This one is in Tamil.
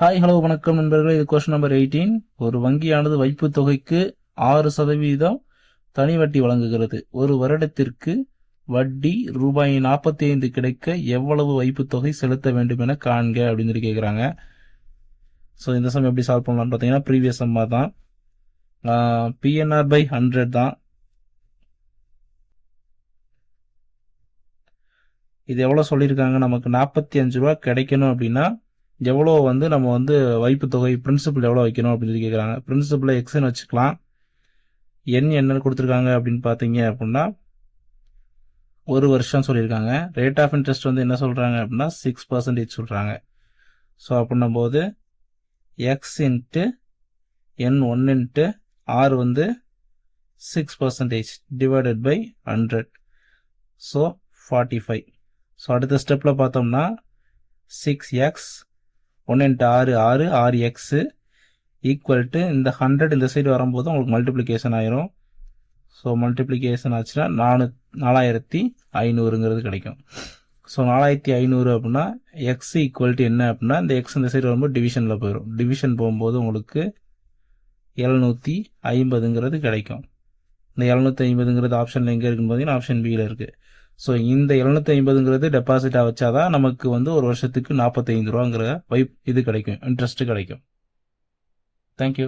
ஹாய் ஹலோ வணக்கம் நண்பர்களே. இது கொஸ்டின் நம்பர் 18. ஒரு வங்கியானது வைப்பு தொகைக்கு 6% தனி வட்டி வழங்குகிறது. ஒரு வருடத்திற்கு வட்டி ரூபாய் 45 கிடைக்க எவ்வளவு வைப்பு தொகை செலுத்த வேண்டும் என காண்க அப்படின்னு சொல்லி கேட்குறாங்க. ஸோ இந்த சம் எப்படி சால்வ் பண்ணலாம்னு பார்த்தீங்கன்னா ப்ரீவியஸ் சம்மா தான். பிஎன்ஆர் பை 100 தான். இது எவ்வளோ சொல்லியிருக்காங்க, நமக்கு 45 ரூபா கிடைக்கணும் அப்படின்னா எவ்வளோ நம்ம வைப்பு தொகை பிரின்சிபல் எவ்வளோ வைக்கணும் அப்படின்னு சொல்லி கேட்குறாங்க. பிரின்சிபலை எக்ஸ்ன்னு வச்சுக்கலாம். என்னன்னு கொடுத்துருக்காங்க அப்படின்னு பார்த்தீங்க அப்படின்னா ஒரு வருஷம் சொல்லியிருக்காங்க. ரேட் ஆஃப் இன்ட்ரெஸ்ட் என்ன சொல்கிறாங்க அப்படின்னா 6% சொல்கிறாங்க. ஸோ அப்படின்னும் போது x into N1 into r 6% divided by 100. So 45. So அடுத்த ஸ்டெப்பில் பார்த்தோம்னா 6x 1 into 6 6 6x equal to இந்த 100 இந்த சைடு வரும்போது உங்களுக்கு மல்டிப்ளிகேஷன் ஆயிரும். ஸோ மல்டிப்ளிகேஷன் ஆச்சுன்னா 4500 கிடைக்கும். ஸோ 4500 அப்படின்னா எக்ஸ் ஈக்குவல் டு என்ன அப்படின்னா இந்த எக்ஸ் இந்த சைடு வரும்போது டிவிஷனில் போயிடும். டிவிஷன் போகும்போது உங்களுக்கு 750 கிடைக்கும். இந்த 750 ஆப்ஷனில் எங்கே இருக்குன்னு பார்த்தீங்கன்னா ஆப்ஷன் பியில் இருக்குது. ஸோ இந்த 750 டெபாசிட்டாக வச்சாதான் நமக்கு ஒரு வருஷத்துக்கு 45 ரூபாங்கிற இது கிடைக்கும், இன்ட்ரெஸ்ட் கிடைக்கும். தேங்க்யூ.